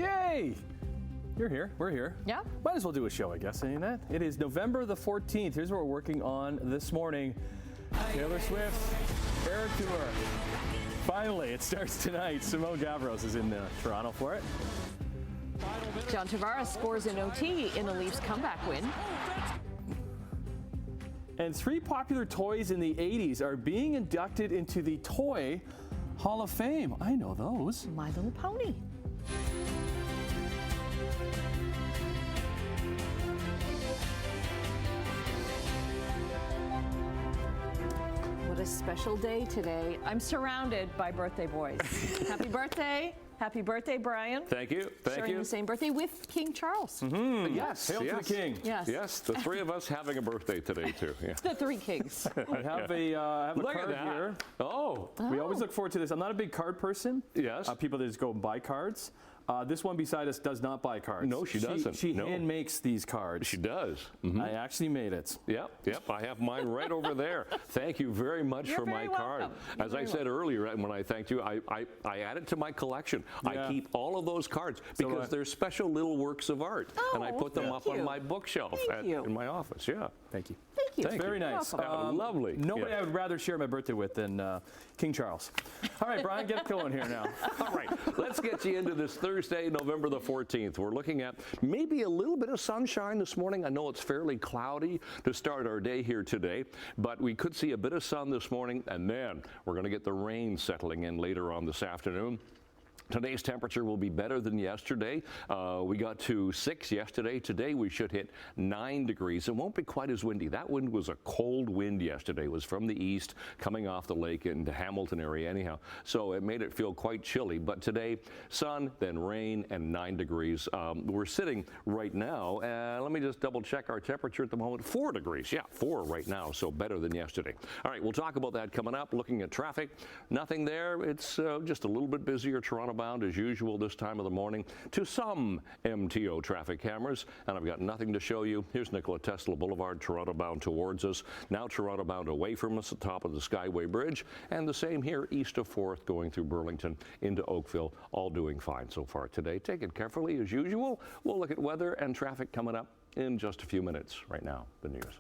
Yay! You're here. We're here. Yeah. Might as well do a show, I guess, ain't that? It is November the 14th. Here's what we're working on this morning. Taylor Swift's Eras Tour. Finally, it starts tonight. Simone Gavros is in Toronto for it. John Tavares scores an OT in a Leafs comeback win. And 3 popular toys in the 80s are being inducted into the Toy Hall of Fame. I know those. My Little Pony. What a special day today. I'm surrounded by birthday boys. Happy birthday. Happy birthday, Brian. Thank you. Thank Sharing you. the same birthday with King Charles. Yes. Hail to the king. Yes. Yes, the 3 of us having a birthday today, too. Yeah. The 3 kings. I have a Look card at that. here. Oh. We always look forward to this. I'm not a big card person. Yes. People that just go and buy cards. This one beside us does not buy cards. No, she doesn't. She No. hand makes these cards. She does. I actually made it. Yep. I have mine right over there. Thank you very much You're for my very card. welcome. You're As I very said earlier, when I thanked you, I add it to my collection. Yeah. I keep all of those cards because they're special little works of art. And I Oh, put them thank up on you. my bookshelf Thank you. in my office. Yeah. Thank you. Thank you. Thank Very you. nice. welcome. Lovely. Nobody Yeah. I would rather share my birthday with than King Charles. All right, Brian, get going here now. All right, let's get you into this Thursday, November the 14th. We're looking at maybe a little bit of sunshine this morning. I know it's fairly cloudy to start our day here today, but we could see a bit of sun this morning, and then we're going to get the rain settling in later on this afternoon. Today's temperature will be better than yesterday. We got to 6 yesterday. Today we should hit 9 degrees. It won't be quite as windy. That wind was a cold wind yesterday. It was from the east coming off the lake into Hamilton area anyhow. So it made it feel quite chilly. But today, sun, then rain, and 9 degrees. We're sitting right now. Let me just double check our temperature at the moment. 4 degrees. Yeah, 4 right now. So better than yesterday. All right, we'll talk about that coming up. Looking at traffic, nothing there. It's just a little bit busier. Toronto bound as usual this time of the morning to some MTO traffic cameras, and I've got nothing to show you. Here's Nikola Tesla Boulevard, Toronto bound towards us. Now Toronto bound away from us at the top of the Skyway Bridge, and the same here east of 4th going through Burlington into Oakville, all doing fine so far today. Take it carefully as usual. We'll look at weather and traffic coming up in just a few minutes. Right now, the news.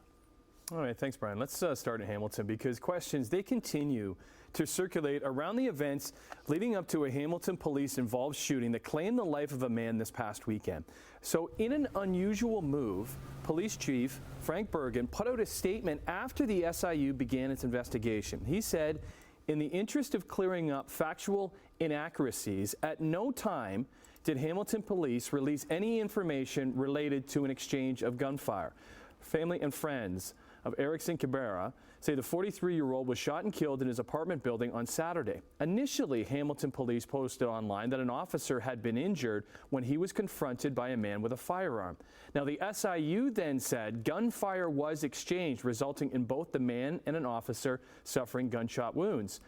All right, thanks, Brian. Let's start in Hamilton because questions, they continue to circulate around the events leading up to a Hamilton police-involved shooting that claimed the life of a man this past weekend. So in an unusual move, Police Chief Frank Bergen put out a statement after the SIU began its investigation. He said, in the interest of clearing up factual inaccuracies, at no time did Hamilton Police release any information related to an exchange of gunfire. Family and friends of Erickson Cabrera say the 43-year-old was shot and killed in his apartment building on Saturday. Initially, Hamilton police posted online that an officer had been injured when he was confronted by a man with a firearm. Now, the SIU then said gunfire was exchanged, resulting in both the man and an officer suffering gunshot wounds.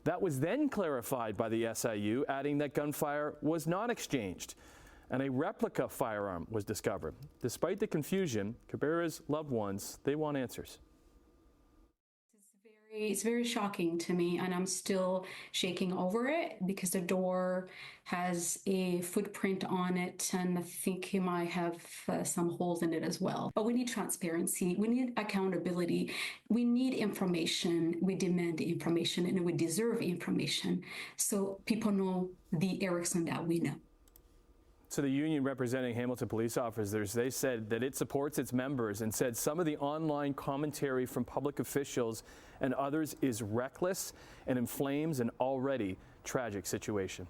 That was then clarified by the SIU, adding that gunfire was not exchanged, and a replica firearm was discovered. Despite the confusion, Cabrera's loved ones, they want answers. It's very shocking to me, and I'm still shaking over it because the door has a footprint on it, and I think he might have some holes in it as well. But we need transparency. We need accountability. We need information. We demand information, and we deserve information so people know the Erickson that we know. So the union representing Hamilton police officers, they said that it supports its members and said some of the online commentary from public officials and others is reckless and inflames an already tragic situation.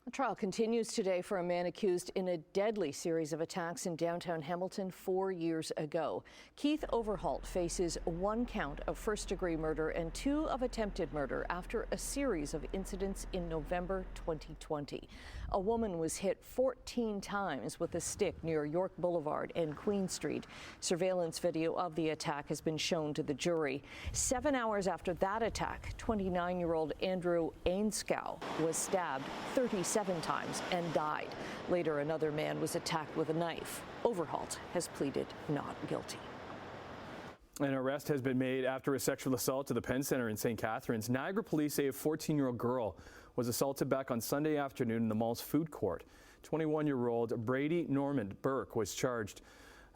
The trial continues today for a man accused in a deadly series of attacks in downtown Hamilton 4 years ago. Keith Overholt faces 1 count of first-degree murder and 2 of attempted murder after a series of incidents in November 2020. A woman was hit 14 times with a stick near York Boulevard and Queen Street. Surveillance video of the attack has been shown to the jury. 7 hours after that attack, 29-year-old Andrew Ainskow was stabbed 37 times and died. Later, another man was attacked with a knife. Overholt has pleaded not guilty. An arrest has been made after a sexual assault at the Penn Center in St. Catharines. Niagara police say a 14-year-old girl was assaulted back on Sunday afternoon in the mall's food court. 21-year-old Brady Normand Burke was charged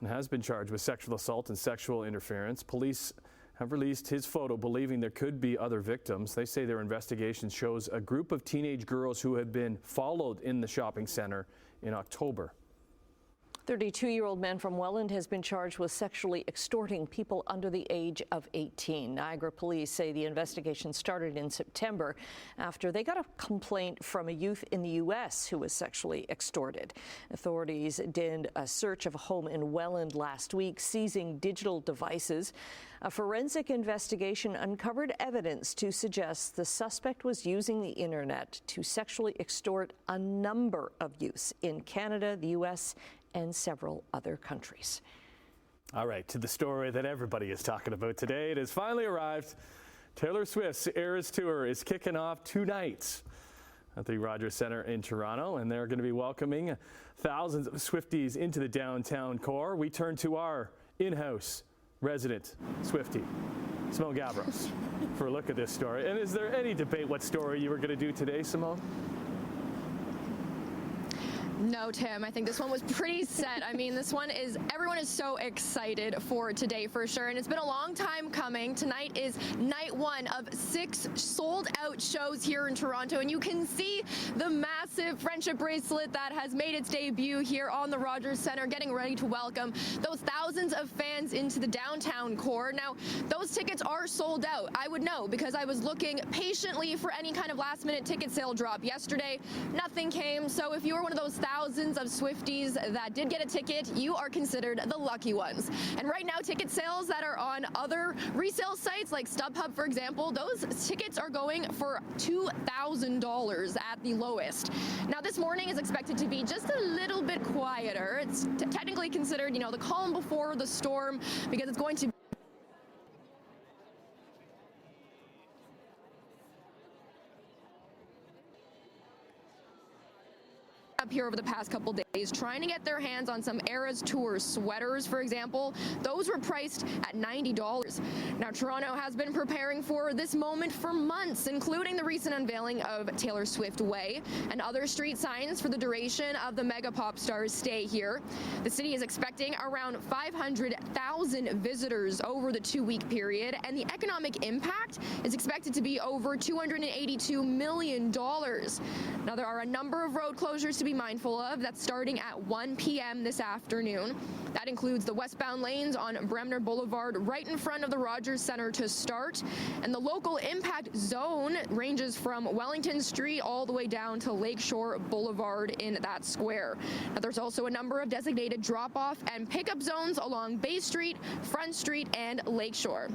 and has been charged with sexual assault and sexual interference. Police have released his photo, believing there could be other victims. They say their investigation shows a group of teenage girls who had been followed in the shopping center in October. 32-year-old man from Welland has been charged with sexually extorting people under the age of 18. Niagara police say the investigation started in September after they got a complaint from a youth in the U.S. who was sexually extorted. Authorities did a search of a home in Welland last week, seizing digital devices. A forensic investigation uncovered evidence to suggest the suspect was using the internet to sexually extort a number of youths in Canada, the U.S., and several other countries. All right, to the story that everybody is talking about today. It has finally arrived. Taylor Swift's Eras Tour is kicking off tonight at the Rogers Centre in Toronto, and they're going to be welcoming thousands of Swifties into the downtown core. We turn to our in-house resident Swiftie, Simone Gavros, for a look at this story. And is there any debate what story you were going to do today, Simone? No, Tim, I think this one was pretty set. I mean, everyone is so excited for today for sure, and it's been a long time coming. Tonight is night one of 6 sold-out shows here in Toronto, and you can see the massive friendship bracelet that has made its debut here on the Rogers Centre, getting ready to welcome those thousands of fans into the downtown core. Now, those tickets are sold out. I would know because I was looking patiently for any kind of last-minute ticket sale drop yesterday. Nothing came, so if you were one of those thousands of Swifties that did get a ticket, you are considered the lucky ones. And right now, ticket sales that are on other resale sites like StubHub, for example, those tickets are going for $2,000 at the lowest. Now, this morning is expected to be just a little bit quieter. It's technically considered, the calm before the storm because it's going to up here over the past couple days trying to get their hands on some Eras Tour sweaters, for example. Those were priced at $90. Now, Toronto has been preparing for this moment for months, including the recent unveiling of Taylor Swift Way and other street signs for the duration of the mega pop star's stay here. The city is expecting around 500,000 visitors over the 2-week period, and the economic impact is expected to be over $282 million. Now, there are a number of road closures to be mindful of. That's starting at 1 p.m. this afternoon. That includes the westbound lanes on Bremner Boulevard right in front of the Rogers Centre to start. And the local impact zone ranges from Wellington Street all the way down to Lakeshore Boulevard in that square. Now, there's also a number of designated drop-off and pickup zones along Bay Street, Front Street, and Lakeshore.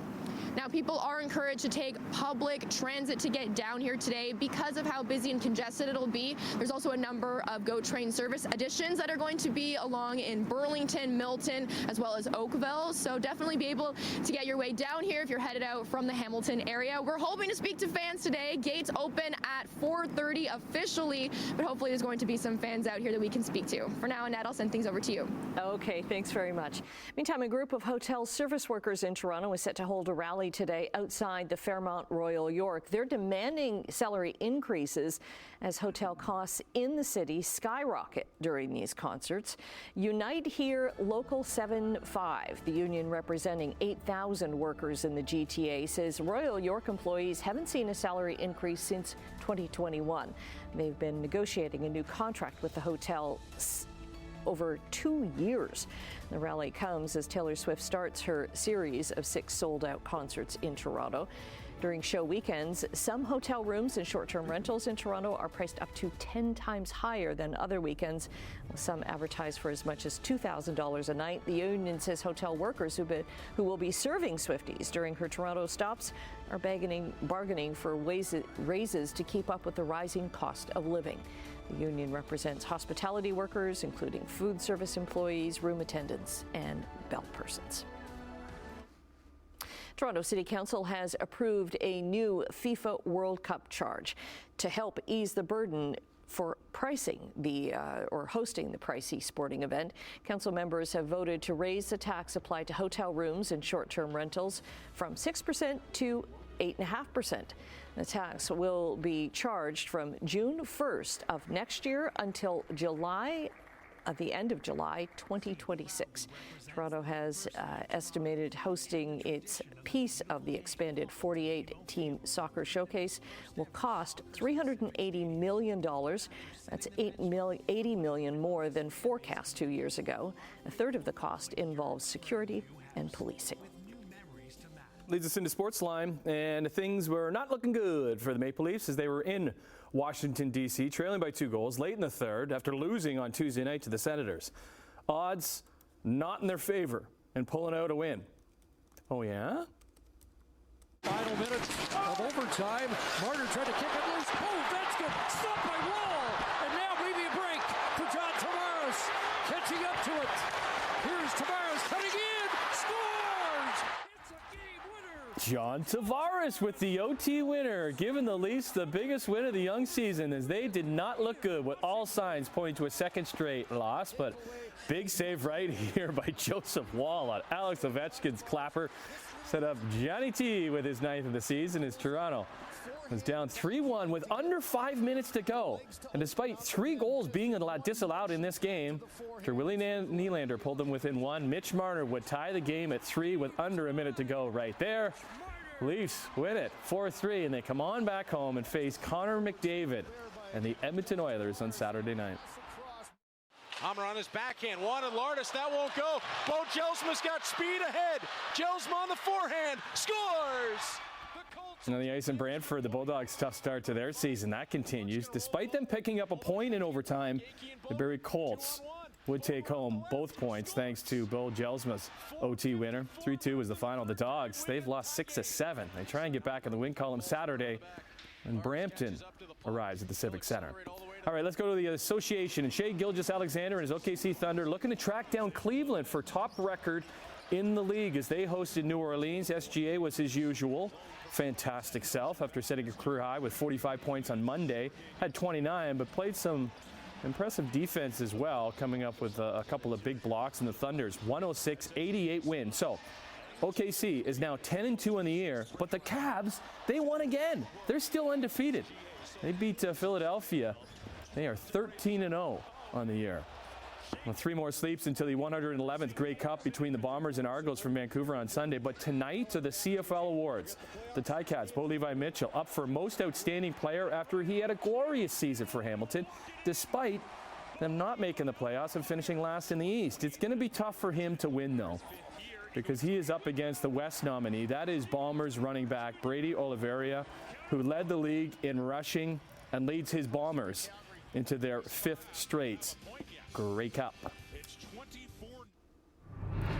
Now, people are encouraged to take public transit to get down here today because of how busy and congested it'll be. There's also a number of GO train service additions that are going to be along in Burlington, Milton, as well as Oakville. So definitely be able to get your way down here if you're headed out from the Hamilton area. We're hoping to speak to fans today. Gates open at 4:30 officially, but hopefully there's going to be some fans out here that we can speak to. For now, Annette, I'll send things over to you. Okay, thanks very much. Meantime, a group of hotel service workers in Toronto is set to hold a rally today outside the Fairmont Royal York. They're demanding salary increases as hotel costs in the city skyrocket during these concerts. Unite Here Local 7-5, the union representing 8,000 workers in the GTA, says Royal York employees haven't seen a salary increase since 2021. They've been negotiating a new contract with the hotel over 2 years. The rally comes as Taylor Swift starts her series of 6 sold-out concerts in Toronto. During show weekends, some hotel rooms and short-term rentals in Toronto are priced up to 10 times higher than other weekends. Some advertise for as much as $2,000 a night. The union says hotel workers who will be serving Swifties during her Toronto stops are bargaining for raises to keep up with the rising cost of living. The union represents hospitality workers, including food service employees, room attendants, and bell persons. Toronto City Council has approved a new FIFA World Cup charge to help ease the burden for pricing or hosting the pricey sporting event. Council members have voted to raise the tax applied to hotel rooms and short-term rentals from 6% to 8.5%. The tax will be charged from June 1st of next year until the end of July 2026. Toronto has estimated hosting its piece of the expanded 48-team soccer showcase will cost $380 million. That's $80 million more than forecast 2 years ago. A third of the cost involves security and policing. Leads us into Sportsline, and things were not looking good for the Maple Leafs as they were in Washington, D.C., trailing by 2 goals late in the third after losing on Tuesday night to the Senators. Odds not in their favor and pulling out a win. Oh, yeah? Final minutes of overtime. Marner tried to kick it loose. Oh, that's good. Stopped by Wall. And now maybe a break for John Tavares. Catching up to it. Here's Tavares cutting in. Scores! It's a game winner. John Tavares with the OT winner, giving the Leafs the biggest win of the young season as they did not look good with all signs pointing to a second straight loss. But big save right here by Joseph Wall on Alex Ovechkin's clapper. Set up Johnny T with his 9th of the season as Toronto was down 3-1 with under 5 minutes to go. And despite 3 goals being disallowed in this game, after Willie Nylander pulled them within 1, Mitch Marner would tie the game at 3 with under a minute to go right there. Leafs win it 4-3, and they come on back home and face Connor McDavid and the Edmonton Oilers on Saturday night. Hammer on his backhand. Wanted Lardis. That won't go. Bo Jelsma's got speed ahead. Jelsma on the forehand. Scores! On the ice in Brantford, the Bulldogs' tough start to their season. That continues. Despite them picking up a point in overtime, the Barrie Colts would take home both points thanks to Bo Jelsma's OT winner. 3-2 was the final. The Dogs, they've lost 6 of 7. They try and get back in the win column Saturday, and Brampton arrives at the Civic Center. All right, let's go to the association. And Shea Gilgeous-Alexander and his OKC Thunder looking to track down Cleveland for top record in the league as they hosted New Orleans. SGA was his usual fantastic self after setting a career high with 45 points on Monday. Had 29, but played some impressive defense as well, coming up with a couple of big blocks in the Thunder's 106-88 win. So OKC is now 10-2 in the year, but the Cavs, they won again. They're still undefeated. They beat Philadelphia. They are 13-0 on the year. Well, 3 more sleeps until the 111th Grey Cup between the Bombers and Argos from Vancouver on Sunday. But tonight are the CFL Awards. The Ticats, Bo Levi Mitchell, up for Most Outstanding Player after he had a glorious season for Hamilton, despite them not making the playoffs and finishing last in the East. It's going to be tough for him to win, though, because he is up against the West nominee. That is Bombers running back Brady Oliveira, who led the league in rushing and leads his Bombers into their 5th straight Grey Cup.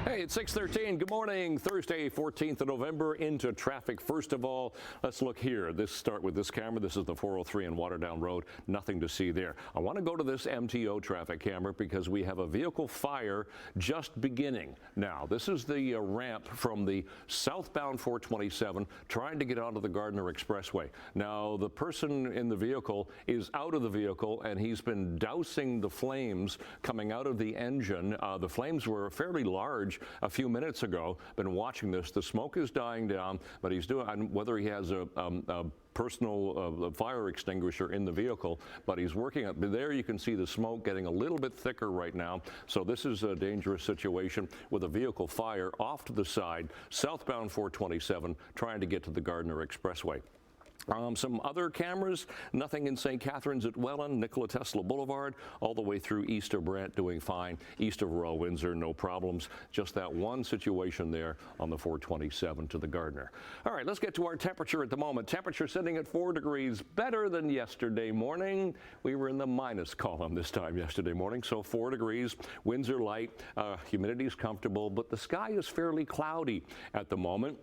Hey, it's 6:13. Good morning. Thursday, 14th of November. Into traffic. First of all, let's look here. Start with this camera. This is the 403 in Waterdown Road. Nothing to see there. I want to go to this MTO traffic camera because we have a vehicle fire just beginning. Now, this is the ramp from the southbound 427 trying to get onto the Gardiner Expressway. Now, the person in the vehicle is out of the vehicle and he's been dousing the flames coming out of the engine. The flames were fairly large a few minutes ago. Been watching this. The smoke is dying down, but he's doing, whether he has a personal fire extinguisher in the vehicle, but he's working up. There you can see the smoke getting a little bit thicker right now. So this is a dangerous situation with a vehicle fire off to the side, southbound 427, trying to get to the Gardiner Expressway. Some other cameras, nothing in St. Catharines at Welland, Nikola Tesla Boulevard, all the way through east of Brant, doing fine. East of Royal Windsor, no problems. Just that one situation there on the 427 to the Gardiner. All right, let's get to our temperature at the moment. Temperature sitting at 4 degrees, better than yesterday morning. We were in the minus column this time yesterday morning, so 4 degrees. Winds are light, humidity is comfortable, but the sky is fairly cloudy at the moment.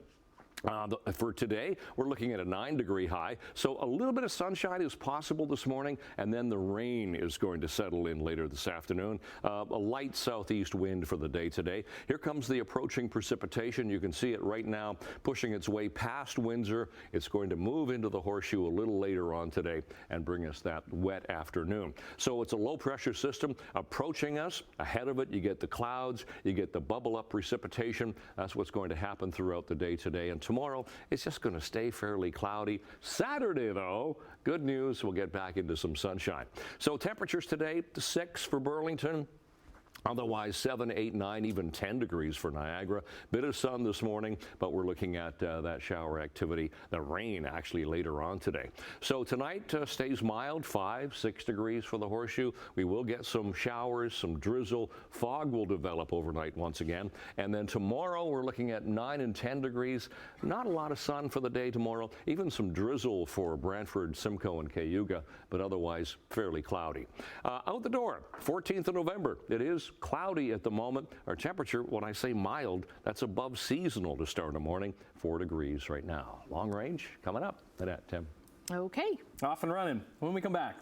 For today, we're looking at a 9-degree high, so a little bit of sunshine is possible this morning, and then the rain is going to settle in later this afternoon. A light southeast wind for the day today. Here comes the approaching precipitation. You can see it right now pushing its way past Windsor. It's going to move into the Horseshoe a little later on today and bring us that wet afternoon. So it's a low-pressure system approaching us. Ahead of it, you get the clouds, you get the bubble-up precipitation. That's what's going to happen throughout the day today and tomorrow, it's just going to stay fairly cloudy. Saturday, though, good news, we'll get back into some sunshine. So temperatures today, 6 for Burlington. Otherwise, 7, 8, 9, even 10 degrees for Niagara. Bit of sun this morning, but we're looking at that shower activity, the rain actually later on today. So tonight stays mild, 5, 6 degrees for the Horseshoe. We will get some showers, some drizzle. Fog will develop overnight once again. And then tomorrow, we're looking at 9 and 10 degrees. Not a lot of sun for the day tomorrow. Even some drizzle for Brantford, Simcoe, and Cayuga, but otherwise fairly cloudy. Out the door, 14th of November. It is cloudy at the moment. Our temperature, when I say mild, that's above seasonal to start a morning, 4 degrees right now. Long range coming up at 10. Okay. Off and running. When we come back,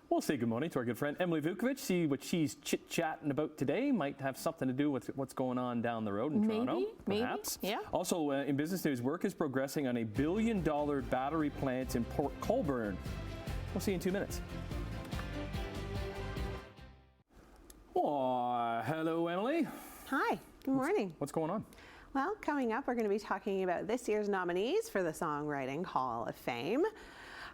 we'll say good morning to our good friend Emily Vukovic, see what she's chit-chatting about today. Might have something to do with what's going on down the road in Toronto, perhaps. Maybe, yeah. Also, in business news, work is progressing on a $1 billion battery plant in Port Colborne. We'll see you in 2 minutes. Oh, hello, Emily. Hi, good morning. What's going on? Well, coming up, we're going to be talking about this year's nominees for the Songwriting Hall of Fame.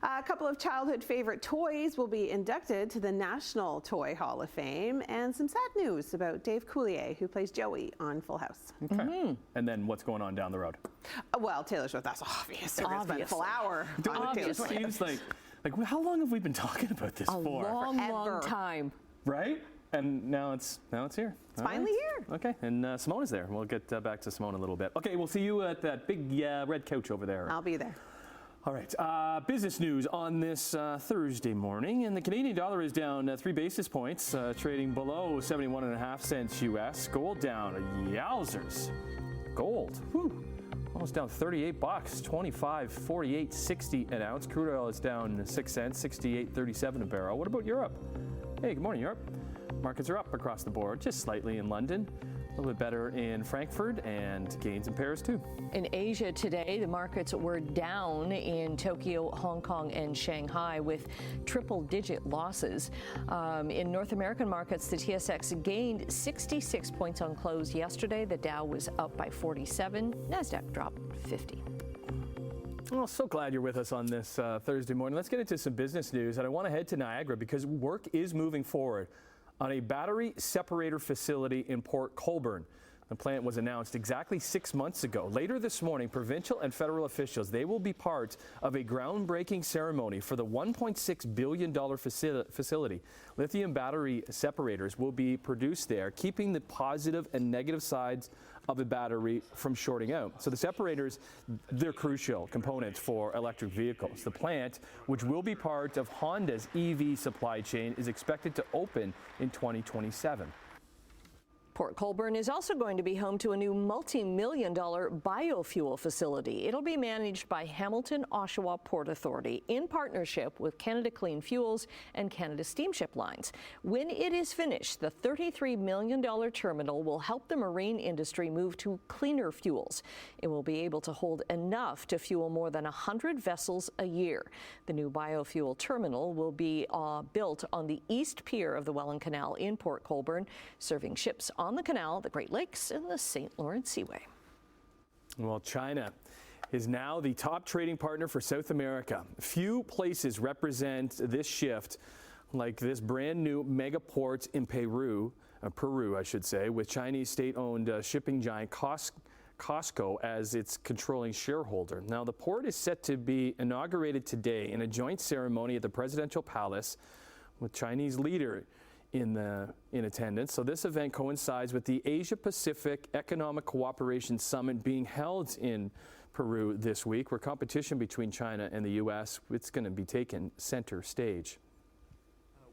A couple of childhood favorite toys will be inducted to the National Toy Hall of Fame, and some sad news about Dave Coulier, who plays Joey on Full House. Okay. And then what's going on down the road? Well, Taylor Swift, that's obvious. We're going to spend a full hour on It Taylor just Swift. seems like how long have we been talking about this for? Long Forever. time. Right? And now it's here. It's finally here. Okay, and Simone is there. We'll get back to Simone in a little bit. Okay, we'll see you at that big red couch over there. I'll be there. All right, business news on this Thursday morning, and the Canadian dollar is down 3 basis points, trading below 71.5 cents U.S. Gold down, yowzers. Gold, almost down 38 bucks, 25.48.60 an ounce. Crude oil is down 6 cents, 68.37 a barrel. What about Europe? Hey, good morning, Europe. Markets are up across the board, just slightly in London, a little bit better in Frankfurt, and gains in Paris too. In Asia today, the markets were down in Tokyo, Hong Kong, and Shanghai with triple-digit losses. In North American markets, the TSX gained 66 points on close yesterday. The Dow was up by 47. NASDAQ dropped 50. Well, so glad you're with us on this Thursday morning. Let's get into some business news, and I want to head to Niagara because work is moving forward on a battery separator facility in Port Colborne. The plant was announced exactly 6 months ago. Later this morning, provincial and federal officials, they will be part of a groundbreaking ceremony for the $1.6 billion facility. Lithium battery separators will be produced there, keeping the positive and negative sides of a battery from shorting out. So the separators, they're crucial components for electric vehicles. The plant, which will be part of Honda's EV supply chain, is expected to open in 2027. Port Colborne is also going to be home to a new multi-million-dollar biofuel facility. It'll be managed by Hamilton Oshawa Port Authority in partnership with Canada Clean Fuels and Canada Steamship Lines. When it is finished, the $33 million terminal will help the marine industry move to cleaner fuels. It will be able to hold enough to fuel more than 100 vessels a year. The new biofuel terminal will be built on the east pier of the Welland Canal in Port Colborne, serving ships on the canal, the Great Lakes, and the St. Lawrence Seaway. Well, China is now the top trading partner for South America. Few places represent this shift like this brand new mega port in Peru, I should say, with Chinese state-owned shipping giant Costco as its controlling shareholder. Now, the port is set to be inaugurated today in a joint ceremony at the presidential palace with Chinese leader in attendance. So this event coincides with the Asia-Pacific Economic Cooperation Summit being held in Peru this week, where competition between China and the U.S. it's going to be taking center stage.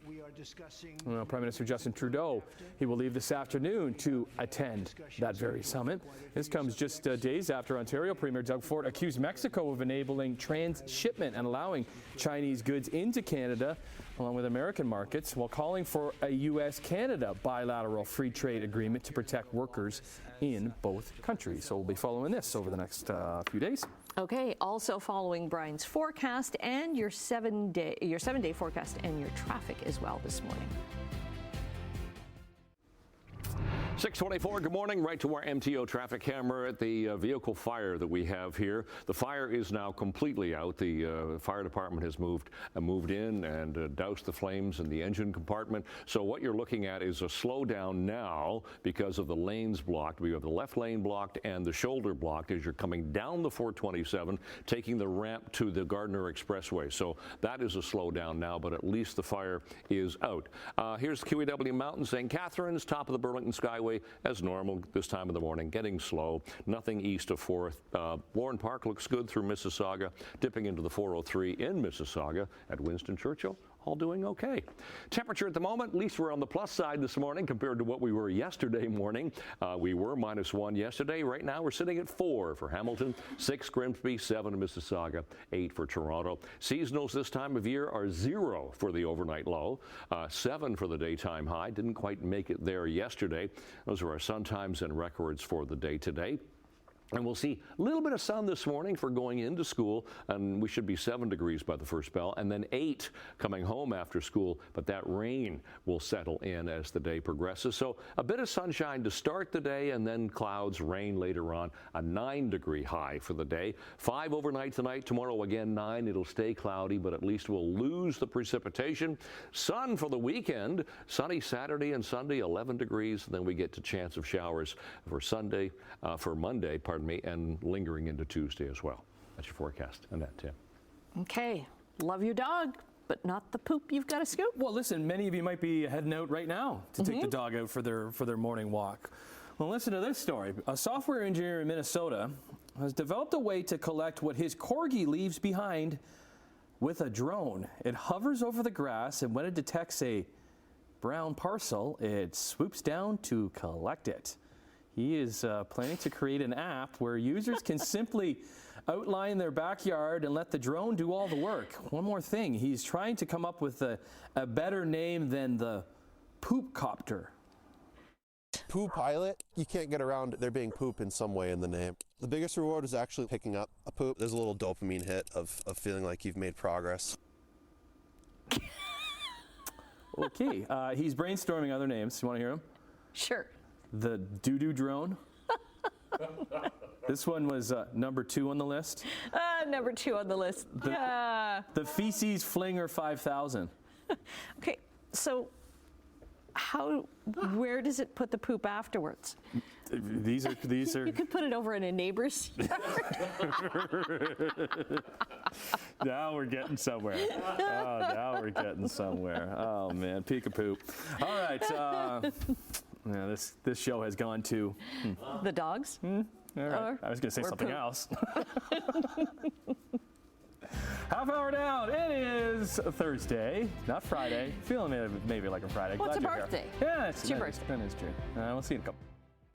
We are discussing Prime Minister Justin Trudeau, he will leave this afternoon to attend that very summit. This comes just days after Ontario Premier Doug Ford accused Mexico of enabling transshipment and allowing Chinese goods into Canada, along with American markets, while calling for a U.S.-Canada bilateral free trade agreement to protect workers in both countries. So we'll be following this over the next few days. Okay, also following Brian's forecast and your seven-day forecast and your traffic as well this morning. 624, good morning. Right to our MTO traffic camera at the vehicle fire that we have here. The fire is now completely out. The fire department has moved in and doused the flames in the engine compartment. So what you're looking at is a slowdown now because of the lanes blocked. We have the left lane blocked and the shoulder blocked as you're coming down the 427, taking the ramp to the Gardner Expressway. So that is a slowdown now, but at least the fire is out. Here's QEW Mountain, St. Catharines, top of the Burlington Skyway as normal this time of the morning, getting slow. Nothing east of 4th. Warren Park looks good through Mississauga, dipping into the 403 in Mississauga at Winston Churchill. All doing okay. Temperature at the moment, at least we're on the plus side this morning compared to what we were yesterday morning. We were -1 yesterday. Right now we're sitting at 4 for Hamilton, 6 Grimsby, 7 Mississauga, 8 for Toronto. Seasonals this time of year are 0 for the overnight low, 7 for the daytime high. Didn't quite make it there yesterday. Those are our sun times and records for the day today. And we'll see a little bit of sun this morning for going into school, and we should be 7 degrees by the first bell, and then 8 coming home after school, but that rain will settle in as the day progresses. So a bit of sunshine to start the day, and then clouds, rain later on, a 9-degree high for the day. 5 overnight tonight, tomorrow again 9. It'll stay cloudy, but at least we'll lose the precipitation. Sun for the weekend, sunny Saturday and Sunday, 11 degrees, and then we get to chance of showers for Monday, and lingering into Tuesday as well. That's your forecast. Annette, Tim. Okay. Love your dog, but not the poop you've got to scoop. Well, listen, many of you might be heading out right now to take the dog out for their morning walk. Well, listen to this story. A software engineer in Minnesota has developed a way to collect what his corgi leaves behind with a drone. It hovers over the grass, and when it detects a brown parcel, it swoops down to collect it. He is planning to create an app where users can simply outline their backyard and let the drone do all the work. One more thing, he's trying to come up with a better name than the poop copter. Poo pilot, you can't get around there being poop in some way in the name. The biggest reward is actually picking up a poop. There's a little dopamine hit of feeling like you've made progress. Okay, he's brainstorming other names. You want to hear him? Sure. The doo-doo drone. This one was number 2 on the list. Number 2 on the list. The feces flinger 5000. Okay, so where does it put the poop afterwards? These are. You could put it over in a neighbor's yard. Now we're getting somewhere. Now we're getting somewhere. Oh man, peek-a-poop. All right. Yeah, this show has gone to the dogs. All right. I was going to say something else. Half hour down. It is Thursday, not Friday. Feeling maybe like a Friday. Well, Glad it's a you're birthday. Here. Yeah, it's your birthday. That is true. We'll see you in a couple.